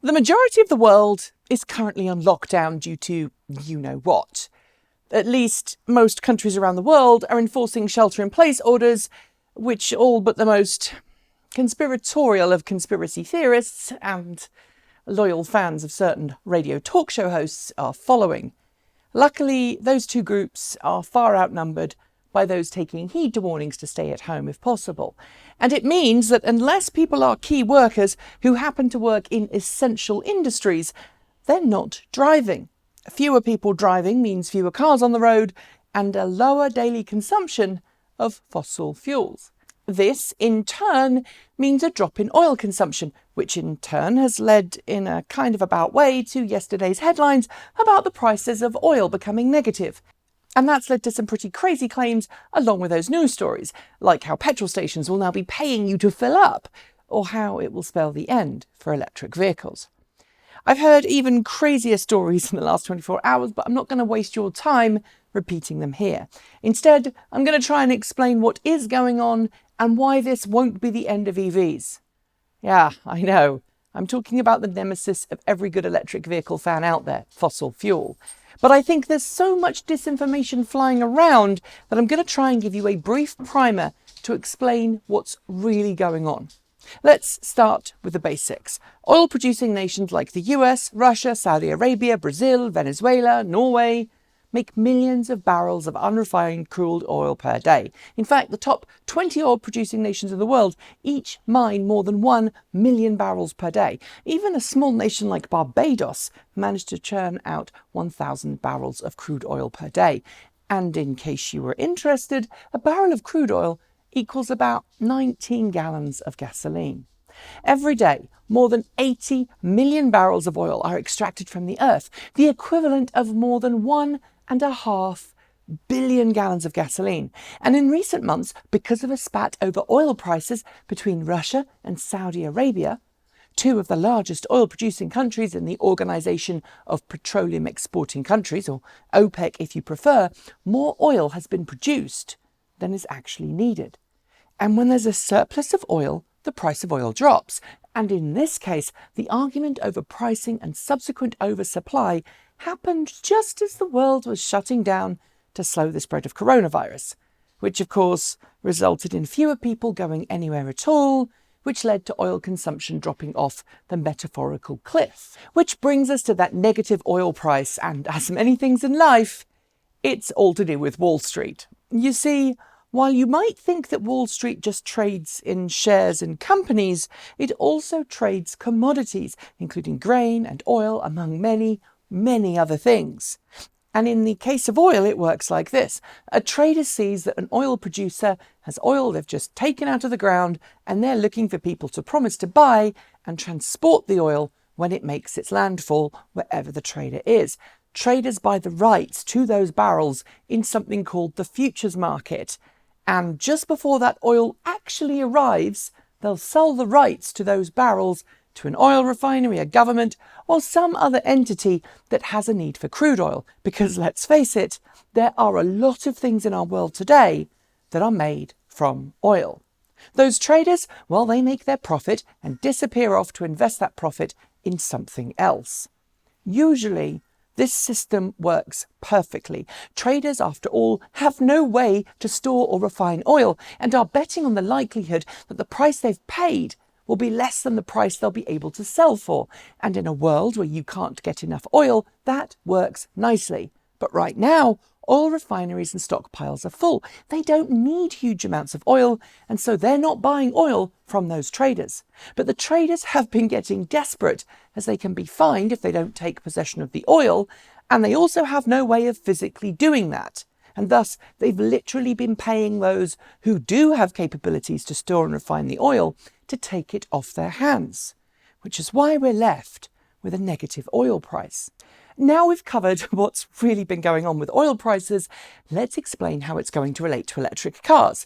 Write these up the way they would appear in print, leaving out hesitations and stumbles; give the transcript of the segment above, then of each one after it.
The majority of the world is currently on lockdown due to you-know-what. At least most countries around the world are enforcing shelter-in-place orders, which all but the most conspiratorial of conspiracy theorists and loyal fans of certain radio talk show hosts are following. Luckily, those two groups are far outnumbered by those taking heed to warnings to stay at home if possible. And it means that unless people are key workers who happen to work in essential industries, they're not driving. Fewer people driving means fewer cars on the road and a lower daily consumption of fossil fuels. This, in turn, means a drop in oil consumption, which in turn has led in a kind of about way to yesterday's headlines about the prices of oil becoming negative. And that's led to some pretty crazy claims along with those news stories, like how petrol stations will now be paying you to fill up, or how it will spell the end for electric vehicles. I've heard even crazier stories in the last 24 hours, but I'm not going to waste your time repeating them here. Instead, I'm going to try and explain what is going on and why this won't be the end of EVs. Yeah, I know. I'm talking about the nemesis of every good electric vehicle fan out there, fossil fuel. But I think there's so much disinformation flying around that I'm going to try and give you a brief primer to explain what's really going on. Let's start with the basics. Oil-producing nations like the US, Russia, Saudi Arabia, Brazil, Venezuela, Norway make millions of barrels of unrefined crude oil per day. In fact, the top 20 oil-producing nations in the world each mine more than 1 million barrels per day. Even a small nation like Barbados managed to churn out 1,000 barrels of crude oil per day. And in case you were interested, a barrel of crude oil equals about 19 gallons of gasoline. Every day, more than 80 million barrels of oil are extracted from the earth, the equivalent of more than 1.5 billion gallons of gasoline. And in recent months, because of a spat over oil prices between Russia and Saudi Arabia, two of the largest oil-producing countries in the Organization of Petroleum Exporting Countries, or OPEC if you prefer, more oil has been produced than is actually needed. And when there's a surplus of oil, the price of oil drops. And in this case, the argument over pricing and subsequent oversupply happened just as the world was shutting down to slow the spread of coronavirus, which of course resulted in fewer people going anywhere at all, which led to oil consumption dropping off the metaphorical cliff. Which brings us to that negative oil price, and as many things in life, it's all to do with Wall Street. You see, while you might think that Wall Street just trades in shares and companies, it also trades commodities, including grain and oil, among many, many other things. And in the case of oil, it works like this. A trader sees that an oil producer has oil they've just taken out of the ground, and they're looking for people to promise to buy and transport the oil when it makes its landfall wherever the trader is. Traders buy the rights to those barrels in something called the futures market. And just before that oil actually arrives, they'll sell the rights to those barrels to an oil refinery, a government, or some other entity that has a need for crude oil. Because let's face it, there are a lot of things in our world today that are made from oil. Those traders, well, they make their profit and disappear off to invest that profit in something else. Usually, this system works perfectly. Traders, after all, have no way to store or refine oil and are betting on the likelihood that the price they've paid will be less than the price they'll be able to sell for. And in a world where you can't get enough oil, that works nicely. But right now, oil refineries and stockpiles are full. They don't need huge amounts of oil, and so they're not buying oil from those traders. But the traders have been getting desperate, as they can be fined if they don't take possession of the oil, and they also have no way of physically doing that. And thus, they've literally been paying those who do have capabilities to store and refine the oil to take it off their hands, which is why we're left with a negative oil price. Now we've covered what's really been going on with oil prices, let's explain how it's going to relate to electric cars.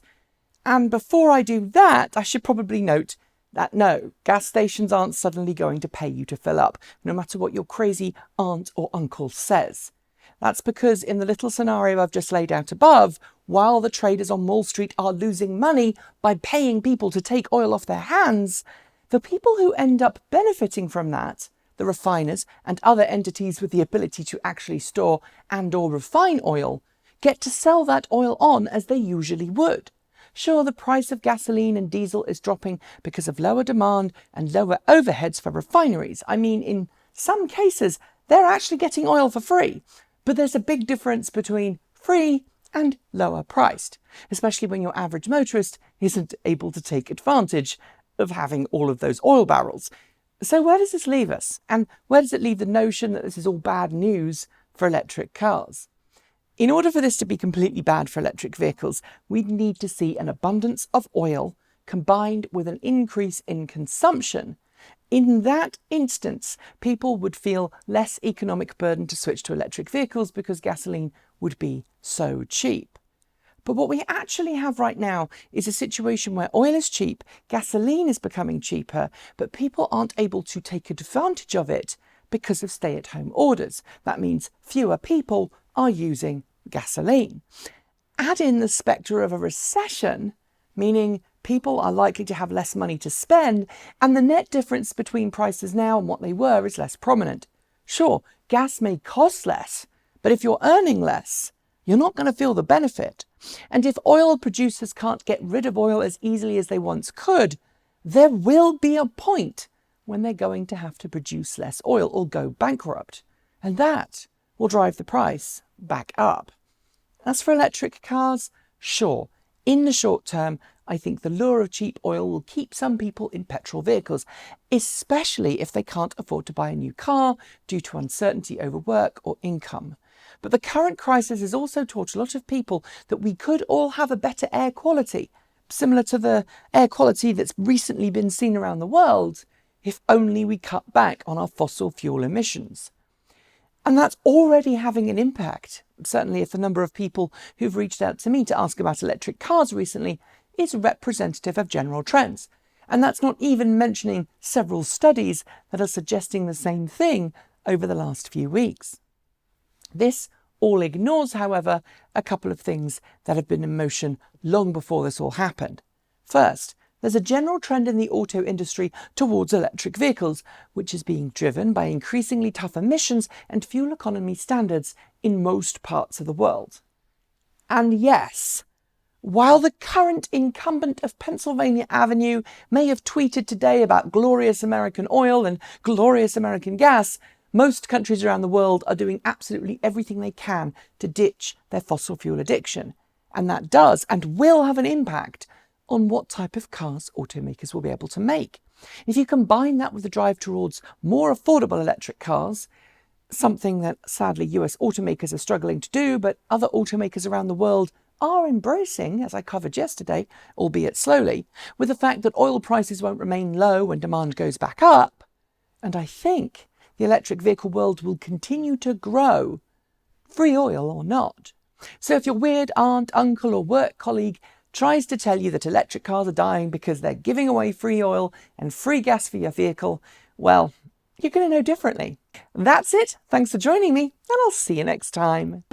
And before I do that, I should probably note that no, gas stations aren't suddenly going to pay you to fill up, no matter what your crazy aunt or uncle says. That's because in the little scenario I've just laid out above, while the traders on Wall Street are losing money by paying people to take oil off their hands, the people who end up benefiting from that the refiners and other entities with the ability to actually store and/or refine oil get to sell that oil on as they usually would. Sure, the price of gasoline and diesel is dropping because of lower demand and lower overheads for refineries. I mean, in some cases, they're actually getting oil for free. But there's a big difference between free and lower priced, especially when your average motorist isn't able to take advantage of having all of those oil barrels. So where does this leave us? And where does it leave the notion that this is all bad news for electric cars? In order for this to be completely bad for electric vehicles, we'd need to see an abundance of oil combined with an increase in consumption. In that instance, people would feel less economic burden to switch to electric vehicles because gasoline would be so cheap. But what we actually have right now is a situation where oil is cheap, gasoline is becoming cheaper, but people aren't able to take advantage of it because of stay-at-home orders. That means fewer people are using gasoline. Add in the spectre of a recession, meaning people are likely to have less money to spend, and the net difference between prices now and what they were is less prominent. Sure, gas may cost less, but if you're earning less, you're not going to feel the benefit. And if oil producers can't get rid of oil as easily as they once could, there will be a point when they're going to have to produce less oil or go bankrupt. And that will drive the price back up. As for electric cars, sure, in the short term, I think the lure of cheap oil will keep some people in petrol vehicles, especially if they can't afford to buy a new car due to uncertainty over work or income. But the current crisis has also taught a lot of people that we could all have a better air quality, similar to the air quality that's recently been seen around the world, if only we cut back on our fossil fuel emissions. And that's already having an impact. Certainly if the number of people who've reached out to me to ask about electric cars recently is representative of general trends. And that's not even mentioning several studies that are suggesting the same thing over the last few weeks. This all ignores, however, a couple of things that have been in motion long before this all happened. First, there's a general trend in the auto industry towards electric vehicles, which is being driven by increasingly tough emissions and fuel economy standards in most parts of the world. And yes, while the current incumbent of Pennsylvania Avenue may have tweeted today about glorious American oil and glorious American gas, most countries around the world are doing absolutely everything they can to ditch their fossil fuel addiction. And that does and will have an impact on what type of cars automakers will be able to make. If you combine that with the drive towards more affordable electric cars, something that sadly US automakers are struggling to do, but other automakers around the world are embracing, as I covered yesterday, albeit slowly, with the fact that oil prices won't remain low when demand goes back up, and I think the electric vehicle world will continue to grow, free oil or not. So if your weird aunt, uncle or work colleague tries to tell you that electric cars are dying because they're giving away free oil and free gas for your vehicle, well, you're going to know differently. That's it. Thanks for joining me, and I'll see you next time.